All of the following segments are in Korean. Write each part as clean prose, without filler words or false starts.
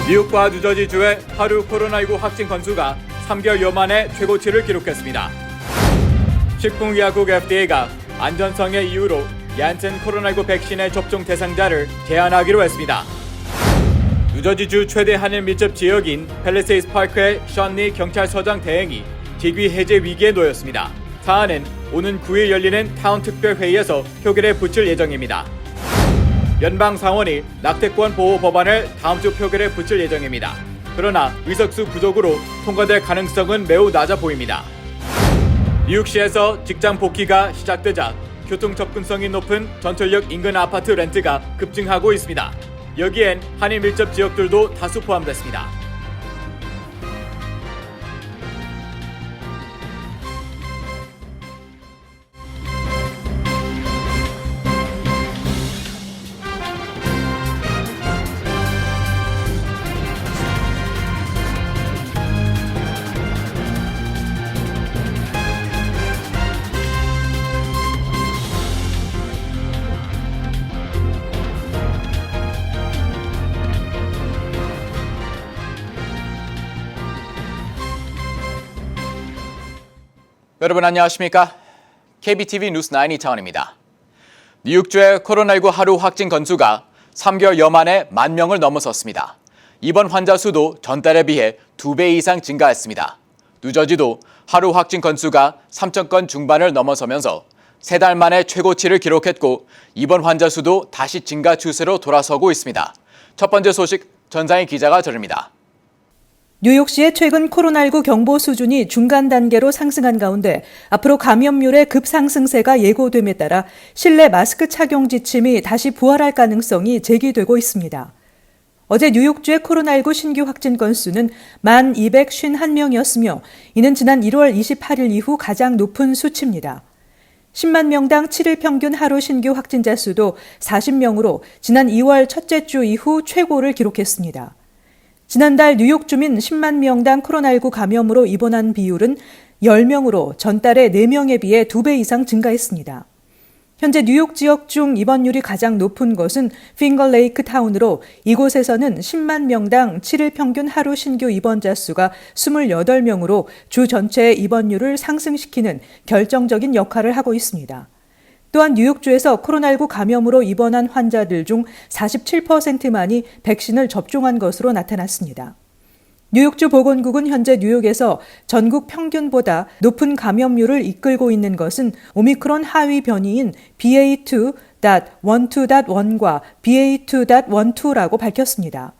뉴욕과 뉴저지주의 하루 코로나19 확진 건수가 3개월여 만에 최고치를 기록했습니다. 식품의약국 FDA가 안전성의 이유로 얀센 코로나19 백신의 접종 대상자를 제한하기로 했습니다. 뉴저지주 최대 한인 밀접 지역인 팰리세이드 파크의 션리 경찰서장 대행이 직위 해제 위기에 놓였습니다. 사안은 오는 9일 열리는 타운 특별회의에서 표결에 붙일 예정입니다. 연방상원이 낙태권 보호 법안을 다음 주 표결에 붙일 예정입니다. 그러나 의석수 부족으로 통과될 가능성은 매우 낮아 보입니다. 뉴욕시에서 직장 복귀가 시작되자 교통 접근성이 높은 전철역 인근 아파트 렌트가 급증하고 있습니다. 여기엔 한인 밀접 지역들도 다수 포함됐습니다. 여러분 안녕하십니까? KBTV 뉴스 9 이창원입니다. 뉴욕주의 코로나19 하루 확진 건수가 3개월여 만에 10,000명을 넘어섰습니다. 입원 환자 수도 전달에 비해 2배 이상 증가했습니다. 뉴저지도 하루 확진 건수가 3,000건 중반을 넘어서면서 3달 만에 최고치를 기록했고 입원 환자 수도 다시 증가 추세로 돌아서고 있습니다. 첫 번째 소식 전상희 기자가 전합니다. 뉴욕시의 최근 코로나19 경보 수준이 중간 단계로 상승한 가운데 앞으로 감염률의 급상승세가 예고됨에 따라 실내 마스크 착용 지침이 다시 부활할 가능성이 제기되고 있습니다. 어제 뉴욕주의 코로나19 신규 확진 건수는 1251명이었으며 이는 지난 1월 28일 이후 가장 높은 수치입니다. 10만 명당 7일 평균 하루 신규 확진자 수도 40명으로 지난 2월 첫째 주 이후 최고를 기록했습니다. 지난달 뉴욕 주민 10만 명당 코로나19 감염으로 입원한 비율은 10명으로 전달의 4명에 비해 2배 이상 증가했습니다. 현재 뉴욕 지역 중 입원율이 가장 높은 것은 핑거레이크 타운으로 이곳에서는 10만 명당 7일 평균 하루 신규 입원자 수가 28명으로 주 전체의 입원율을 상승시키는 결정적인 역할을 하고 있습니다. 또한 뉴욕주에서 코로나19 감염으로 입원한 환자들 중 47%만이 백신을 접종한 것으로 나타났습니다. 뉴욕주 보건국은 현재 뉴욕에서 전국 평균보다 높은 감염률을 이끌고 있는 것은 오미크론 하위 변이인 BA2.12.1과 BA2.12라고 밝혔습니다.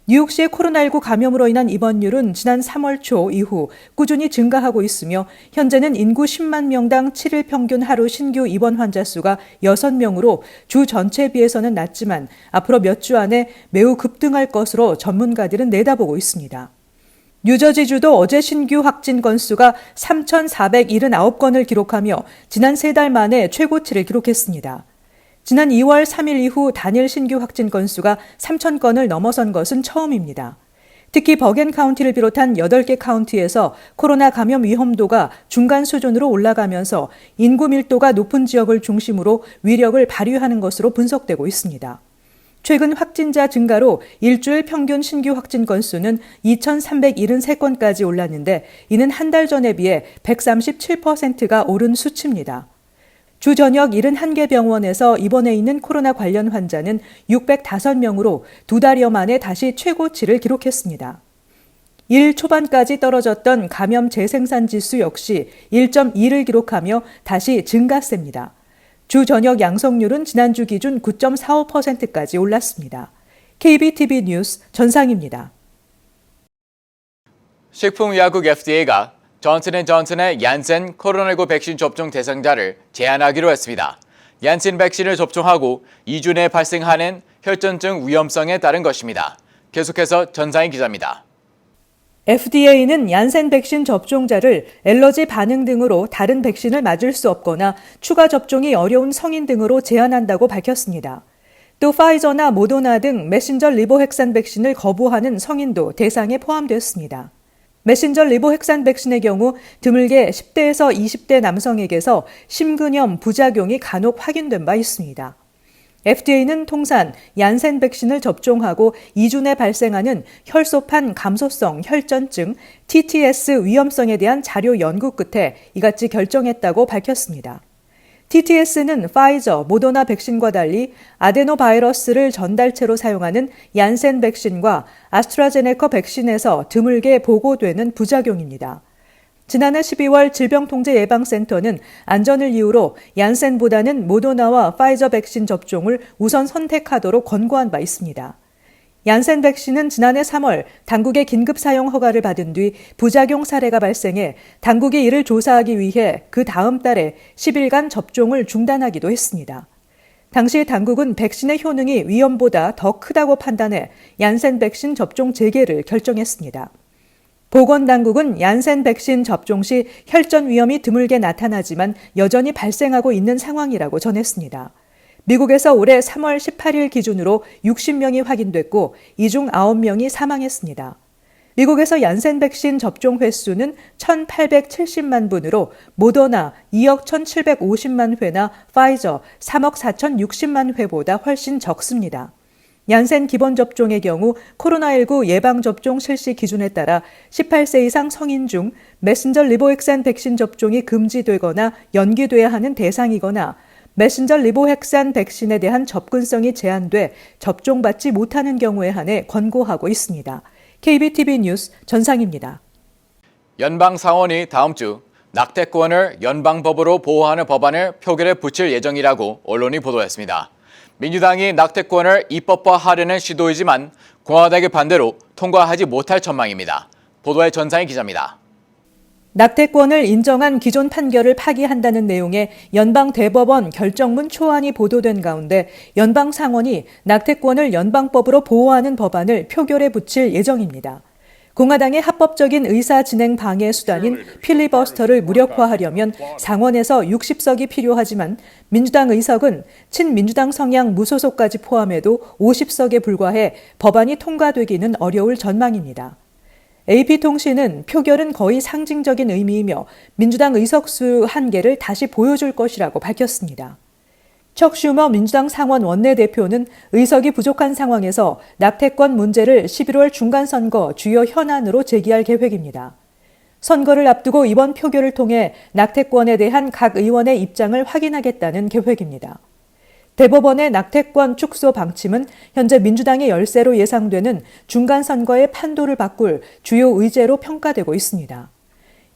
뉴욕시의 코로나19 감염으로 인한 입원율은 지난 3월 초 이후 꾸준히 증가하고 있으며 현재는 인구 10만 명당 7일 평균 하루 신규 입원 환자 수가 6명으로 주 전체에 비해서는 낮지만 앞으로 몇 주 안에 매우 급등할 것으로 전문가들은 내다보고 있습니다. 뉴저지주도 어제 신규 확진 건수가 3,479건을 기록하며 지난 3달 만에 최고치를 기록했습니다. 지난 2월 3일 이후 단일 신규 확진 건수가 3,000건을 넘어선 것은 처음입니다. 특히 버겐 카운티를 비롯한 8개 카운티에서 코로나 감염 위험도가 중간 수준으로 올라가면서 인구 밀도가 높은 지역을 중심으로 위력을 발휘하는 것으로 분석되고 있습니다. 최근 확진자 증가로 일주일 평균 신규 확진 건수는 2,373건까지 올랐는데 이는 한 달 전에 비해 137%가 오른 수치입니다. 주 저녁 71개 병원에서 입원해 있는 코로나 관련 환자는 605명으로 2달여 만에 다시 최고치를 기록했습니다. 일 초반까지 떨어졌던 감염 재생산 지수 역시 1.2를 기록하며 다시 증가세입니다. 주 저녁 양성률은 지난주 기준 9.45%까지 올랐습니다. KBTV 뉴스 전상입니다. 식품의약국 FDA가 존슨앤존슨의 얀센 코로나19 백신 접종 대상자를 제한하기로 했습니다. 얀센 백신을 접종하고 2주 내에 발생하는 혈전증 위험성에 따른 것입니다. 계속해서 전상희 기자입니다. FDA는 얀센 백신 접종자를 엘러지 반응 등으로 다른 백신을 맞을 수 없거나 추가 접종이 어려운 성인 등으로 제한한다고 밝혔습니다. 또 파이저나 모더나 등 메신저 리보핵산 백신을 거부하는 성인도 대상에 포함되었습니다. 메신저 리보핵산 백신의 경우 드물게 10대에서 20대 남성에게서 심근염 부작용이 간혹 확인된 바 있습니다. FDA는 통산 얀센 백신을 접종하고 2주 내 발생하는 혈소판 감소성 혈전증 TTS 위험성에 대한 자료 연구 끝에 이같이 결정했다고 밝혔습니다. TTS는 파이저, 모더나 백신과 달리 아데노바이러스를 전달체로 사용하는 얀센 백신과 아스트라제네카 백신에서 드물게 보고되는 부작용입니다. 지난해 12월 질병통제예방센터는 안전을 이유로 얀센보다는 모더나와 파이저 백신 접종을 우선 선택하도록 권고한 바 있습니다. 얀센 백신은 지난해 3월 당국의 긴급 사용 허가를 받은 뒤 부작용 사례가 발생해 당국이 이를 조사하기 위해 그 다음 달에 10일간 접종을 중단하기도 했습니다. 당시 당국은 백신의 효능이 위험보다 더 크다고 판단해 얀센 백신 접종 재개를 결정했습니다. 보건당국은 얀센 백신 접종 시 혈전 위험이 드물게 나타나지만 여전히 발생하고 있는 상황이라고 전했습니다. 미국에서 올해 3월 18일 기준으로 60명이 확인됐고 이 중 9명이 사망했습니다. 미국에서 얀센 백신 접종 횟수는 1,870만 분으로 모더나 2억 1,750만 회나 파이저 3억 4,060만 회보다 훨씬 적습니다. 얀센 기본 접종의 경우 코로나19 예방접종 실시 기준에 따라 18세 이상 성인 중 메신저 리보핵산 백신 접종이 금지되거나 연기돼야 하는 대상이거나 메신저 리보핵산 백신에 대한 접근성이 제한돼 접종받지 못하는 경우에 한해 권고하고 있습니다. KBTV 뉴스 전상입니다. 연방상원이 다음 주 낙태권을 연방법으로 보호하는 법안을 표결에 붙일 예정이라고 언론이 보도했습니다. 민주당이 낙태권을 입법화하려는 시도이지만 공화당의 반대로 통과하지 못할 전망입니다. 보도의 전상희 기자입니다. 낙태권을 인정한 기존 판결을 파기한다는 내용의 연방 대법원 결정문 초안이 보도된 가운데 연방 상원이 낙태권을 연방법으로 보호하는 법안을 표결에 붙일 예정입니다. 공화당의 합법적인 의사 진행 방해 수단인 필리버스터를 무력화하려면 상원에서 60석이 필요하지만 민주당 의석은 친민주당 성향 무소속까지 포함해도 50석에 불과해 법안이 통과되기는 어려울 전망입니다. AP통신은 표결은 거의 상징적인 의미이며 민주당 의석수 한계를 다시 보여줄 것이라고 밝혔습니다. 척 슈머 민주당 상원 원내대표는 의석이 부족한 상황에서 낙태권 문제를 11월 중간선거 주요 현안으로 제기할 계획입니다. 선거를 앞두고 이번 표결을 통해 낙태권에 대한 각 의원의 입장을 확인하겠다는 계획입니다. 대법원의 낙태권 축소 방침은 현재 민주당의 열세로 예상되는 중간선거의 판도를 바꿀 주요 의제로 평가되고 있습니다.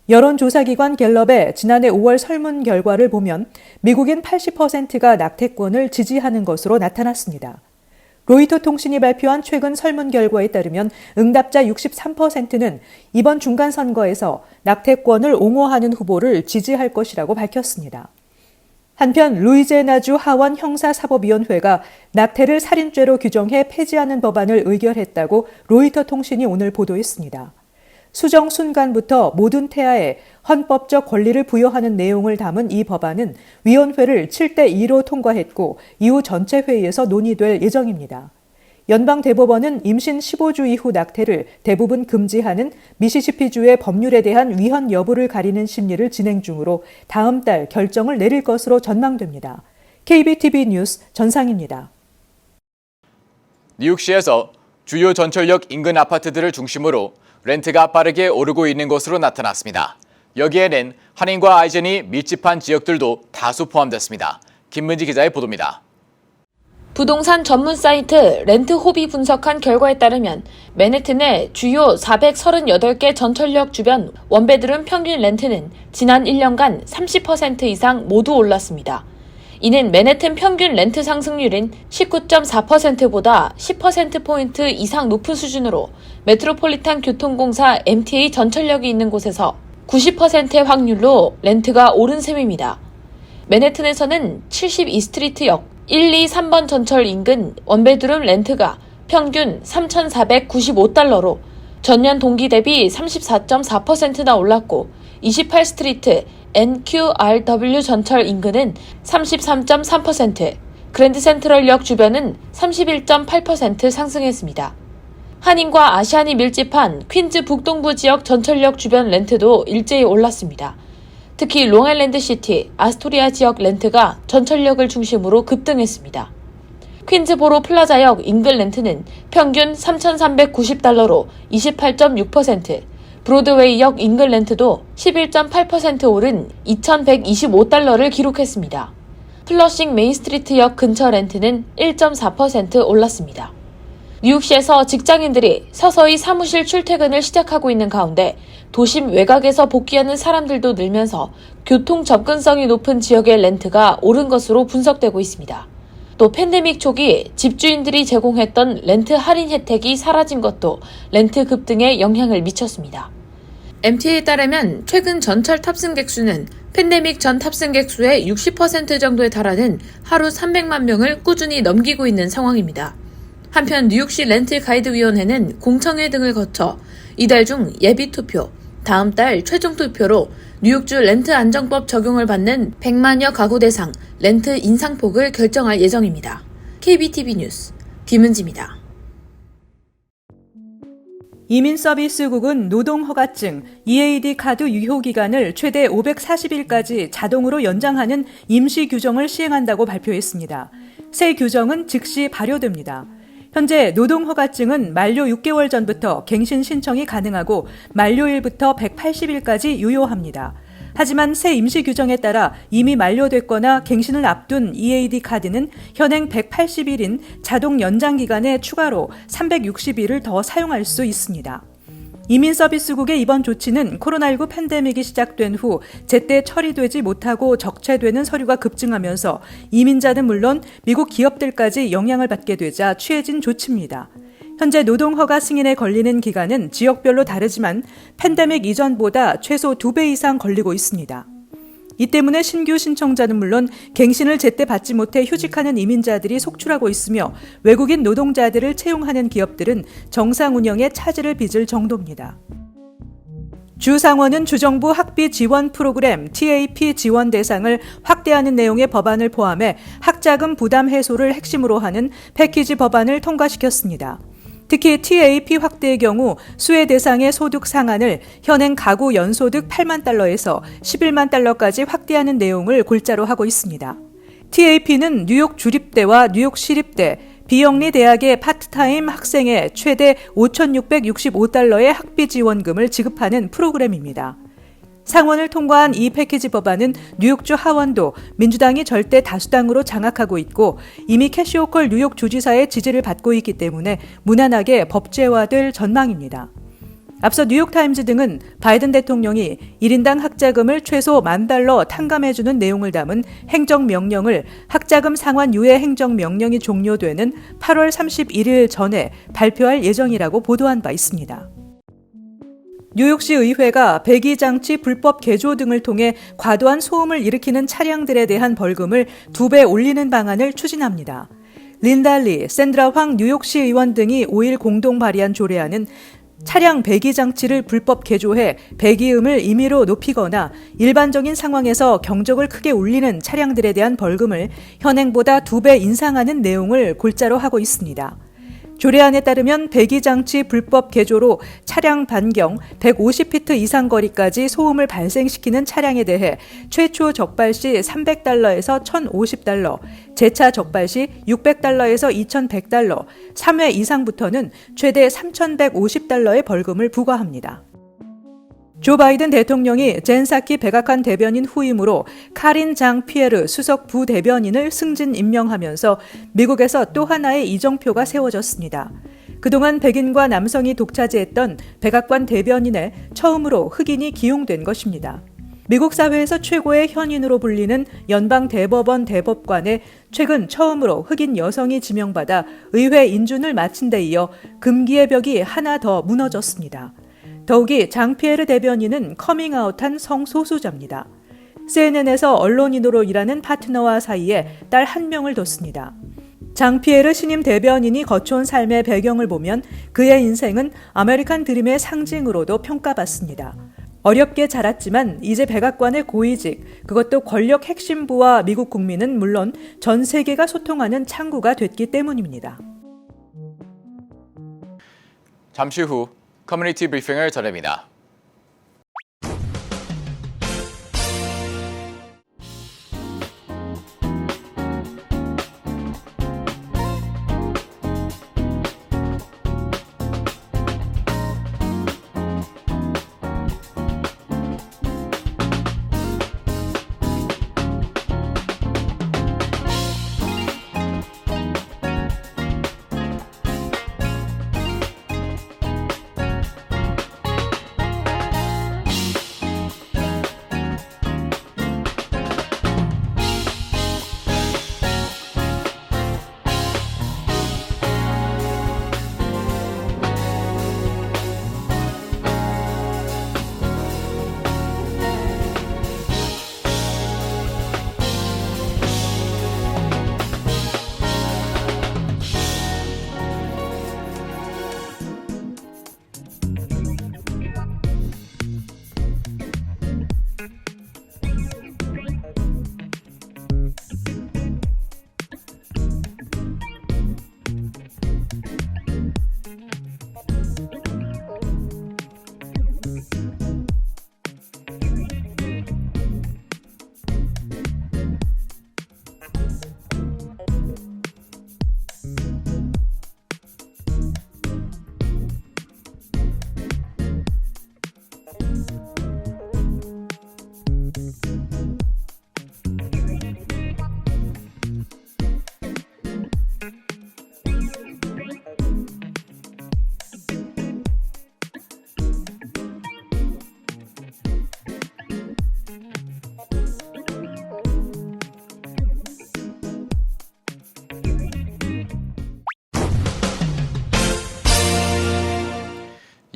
여론조사기관 갤럽의 지난해 5월 설문 결과를 보면 미국인 80%가 낙태권을 지지하는 것으로 나타났습니다. 로이터 통신이 발표한 최근 설문 결과에 따르면 응답자 63%는 이번 중간선거에서 낙태권을 옹호하는 후보를 지지할 것이라고 밝혔습니다. 한편 루이지애나주 하원 형사사법위원회가 낙태를 살인죄로 규정해 폐지하는 법안을 의결했다고 로이터 통신이 오늘 보도했습니다. 수정 순간부터 모든 태아에 헌법적 권리를 부여하는 내용을 담은 이 법안은 위원회를 7대2로 통과했고 이후 전체 회의에서 논의될 예정입니다. 연방 대법원은 임신 15주 이후 낙태를 대부분 금지하는 미시시피주의 법률에 대한 위헌 여부를 가리는 심리를 진행 중으로 다음 달 결정을 내릴 것으로 전망됩니다. KBTV 뉴스 전상입니다. 뉴욕시에서 주요 전철역 인근 아파트들을 중심으로 렌트가 빠르게 오르고 있는 것으로 나타났습니다. 여기에는 한인과 아이젠이 밀집한 지역들도 다수 포함됐습니다. 김문지 기자의 보도입니다. 부동산 전문 사이트 렌트호비 분석한 결과에 따르면 맨해튼의 주요 438개 전철역 주변 원베드룸 평균 렌트는 지난 1년간 30% 이상 모두 올랐습니다. 이는 맨해튼 평균 렌트 상승률인 19.4%보다 10%포인트 이상 높은 수준으로 메트로폴리탄 교통공사 MTA 전철역이 있는 곳에서 90%의 확률로 렌트가 오른 셈입니다. 맨해튼에서는 72스트리트역 1, 2, 3번 전철 인근 원베드룸 렌트가 평균 3,495달러로 전년 동기 대비 34.4%나 올랐고 28스트리트 NQRW 전철 인근은 33.3%, 그랜드 센트럴역 주변은 31.8% 상승했습니다. 한인과 아시안이 밀집한 퀸즈 북동부 지역 전철역 주변 렌트도 일제히 올랐습니다. 특히 롱아일랜드 시티, 아스토리아 지역 렌트가 전철역을 중심으로 급등했습니다. 퀸즈보로 플라자역 인근 렌트는 평균 3,390달러로 28.6%, 브로드웨이역 인근 렌트도 11.8% 오른 2,125달러를 기록했습니다. 플러싱 메인스트리트역 근처 렌트는 1.4% 올랐습니다. 뉴욕시에서 직장인들이 서서히 사무실 출퇴근을 시작하고 있는 가운데 도심 외곽에서 복귀하는 사람들도 늘면서 교통 접근성이 높은 지역의 렌트가 오른 것으로 분석되고 있습니다. 또 팬데믹 초기 집주인들이 제공했던 렌트 할인 혜택이 사라진 것도 렌트 급등에 영향을 미쳤습니다. MTA에 따르면 최근 전철 탑승객 수는 팬데믹 전 탑승객 수의 60% 정도에 달하는 하루 300만 명을 꾸준히 넘기고 있는 상황입니다. 한편 뉴욕시 렌트 가이드위원회는 공청회 등을 거쳐 이달 중 예비 투표, 다음 달 최종 투표로 뉴욕주 렌트 안정법 적용을 받는 100만여 가구 대상 렌트 인상폭을 결정할 예정입니다. KBTV 뉴스 김은지입니다. 이민서비스국은 노동허가증, EAD 카드 유효기간을 최대 540일까지 자동으로 연장하는 임시 규정을 시행한다고 발표했습니다. 새 규정은 즉시 발효됩니다. 현재 노동허가증은 만료 6개월 전부터 갱신 신청이 가능하고 만료일부터 180일까지 유효합니다. 하지만 새 임시 규정에 따라 이미 만료됐거나 갱신을 앞둔 EAD 카드는 현행 180일인 자동 연장 기간에 추가로 360일을 더 사용할 수 있습니다. 이민서비스국의 이번 조치는 코로나19 팬데믹이 시작된 후 제때 처리되지 못하고 적체되는 서류가 급증하면서 이민자는 물론 미국 기업들까지 영향을 받게 되자 취해진 조치입니다. 현재 노동허가 승인에 걸리는 기간은 지역별로 다르지만 팬데믹 이전보다 최소 2배 이상 걸리고 있습니다. 이 때문에 신규 신청자는 물론 갱신을 제때 받지 못해 휴직하는 이민자들이 속출하고 있으며 외국인 노동자들을 채용하는 기업들은 정상 운영에 차질을 빚을 정도입니다. 주상원은 주정부 학비 지원 프로그램 TAP 지원 대상을 확대하는 내용의 법안을 포함해 학자금 부담 해소를 핵심으로 하는 패키지 법안을 통과시켰습니다. 특히 TAP 확대의 경우 수혜 대상의 소득 상한을 현행 가구 연소득 8만 달러에서 11만 달러까지 확대하는 내용을 골자로 하고 있습니다. TAP는 뉴욕 주립대와 뉴욕 시립대, 비영리 대학의 파트타임 학생에 최대 5,665달러의 학비 지원금을 지급하는 프로그램입니다. 상원을 통과한 이 패키지 법안은 뉴욕주 하원도 민주당이 절대 다수당으로 장악하고 있고 이미 캐시 호컬 뉴욕 주지사의 지지를 받고 있기 때문에 무난하게 법제화될 전망입니다. 앞서 뉴욕타임즈 등은 바이든 대통령이 1인당 학자금을 최소 $10,000 탕감해주는 내용을 담은 행정명령을 학자금 상환 유예 행정명령이 종료되는 8월 31일 전에 발표할 예정이라고 보도한 바 있습니다. 뉴욕시 의회가 배기장치 불법 개조 등을 통해 과도한 소음을 일으키는 차량들에 대한 벌금을 2배 올리는 방안을 추진합니다. 린다 리, 샌드라 황 뉴욕시 의원 등이 5일 공동 발의한 조례안은 차량 배기장치를 불법 개조해 배기음을 임의로 높이거나 일반적인 상황에서 경적을 크게 울리는 차량들에 대한 벌금을 현행보다 2배 인상하는 내용을 골자로 하고 있습니다. 조례안에 따르면 배기장치 불법 개조로 차량 반경 150피트 이상 거리까지 소음을 발생시키는 차량에 대해 최초 적발 시 $300에서 $1,050, 재차 적발 시 $600에서 $2,100, 3회 이상부터는 최대 $3,150의 벌금을 부과합니다. 조 바이든 대통령이 젠 사키 백악관 대변인 후임으로 카린 장 피에르 수석 부대변인을 승진 임명하면서 미국에서 또 하나의 이정표가 세워졌습니다. 그동안 백인과 남성이 독차지했던 백악관 대변인에 처음으로 흑인이 기용된 것입니다. 미국 사회에서 최고의 현인으로 불리는 연방대법원 대법관에 최근 처음으로 흑인 여성이 지명받아 의회 인준을 마친 데 이어 금기의 벽이 하나 더 무너졌습니다. 더욱이 장 피에르 대변인은 커밍아웃한 성소수자입니다. CNN에서 언론인으로 일하는 파트너와 사이에 딸 1명을 뒀습니다. 장 피에르 신임 대변인이 거쳐온 삶의 배경을 보면 그의 인생은 아메리칸 드림의 상징으로도 평가받습니다. 어렵게 자랐지만 이제 백악관의 고위직, 그것도 권력 핵심부와 미국 국민은 물론 전 세계가 소통하는 창구가 됐기 때문입니다. 잠시 후 커뮤니티 브리핑을 전합니다.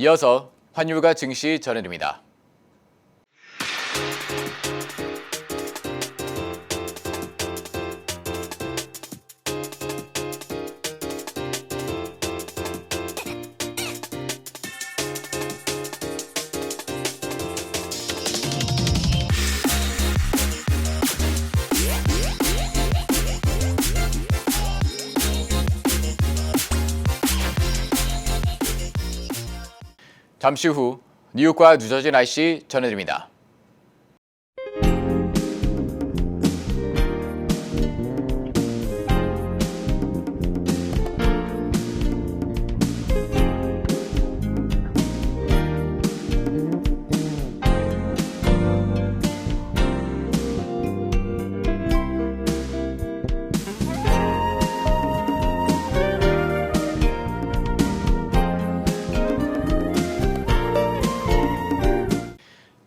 이어서 환율과 증시 전해드립니다. 잠시 후 뉴욕과 뉴저지 날씨 전해드립니다.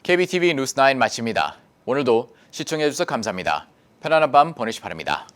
KBTV 뉴스9 마칩니다. 오늘도 시청해주셔서 감사합니다. 편안한 밤 보내시 바랍니다.